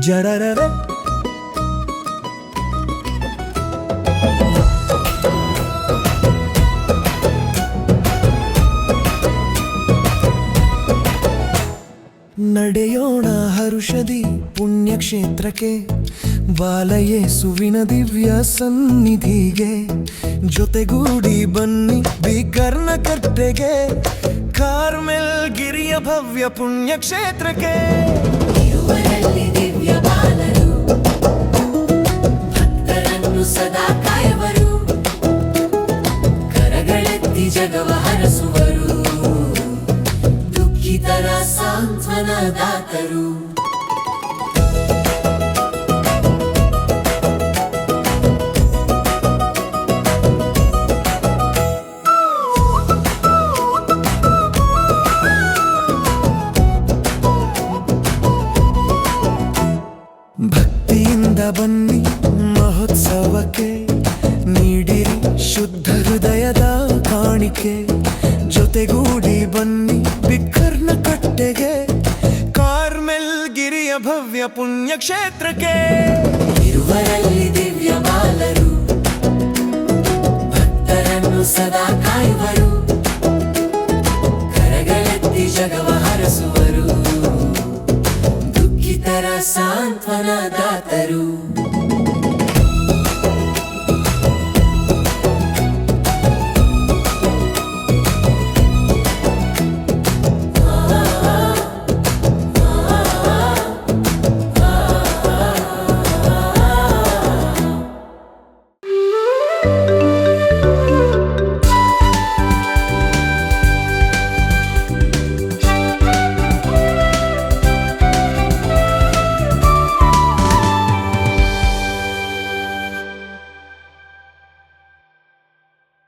ಜಡರರೆ ನಡೆಯೋಣ ಹರುಷದಿ ಪುಣ್ಯಕ್ಷೇತ್ರಕ್ಕೆ, ಬಾಲಯೇಸುವಿನ ದಿವ್ಯ ಸನ್ನಿಧಿಗೆ, ಜೊತೆಗೂಡಿ ಬನ್ನಿ ಬಿಕರ್ನ ಕಟ್ಟೆಗೆ, ಕಾರ್ಮೆಲ್ ಗಿರಿಯ ಭವ್ಯ ಪುಣ್ಯಕ್ಷೇತ್ರಕ್ಕೆ. ಇರುವರಲ್ಲಿ ದಿವ್ಯ ಬಾಲರು, ಭಕ್ತರನ್ನು ಸದಾ ಕಾಯುವರು, ಕರಗಳೆತ್ತಿ ಜಗವ ಹರಸುವರು, ದುಃಖಿತರ ಸಾಂತ್ವನ ದಾತರು. ಭಕ್ತಿಯಿಂದ ಬನ್ನಿ ಮಹೋತ್ಸವಕ್ಕೆ, ನೀಡಿರಿ ಶುದ್ಧ ಹೃದಯದ ಕಾಣಿಕೆ, ಜೊತೆಗೂಡಿ ಬನ್ನಿ ಬಿಕ್ಕರ್ನ ಕಟ್ಟೆಗೆ, ಕಾರ್ಮೆಲ್ ಗಿರಿಯ ಭವ್ಯ ಪುಣ್ಯಕ್ಷೇತ್ರಕ್ಕೆ. ಇರುವರಲ್ಲಿ ದಿವ್ಯ ಬಾಲರು, ಭಕ್ತರನ್ನು ಸದಾ ಕಾಯುವರು, ಕರಗಳೆತ್ತಿ ಜಗವ ಹರಸುವರು,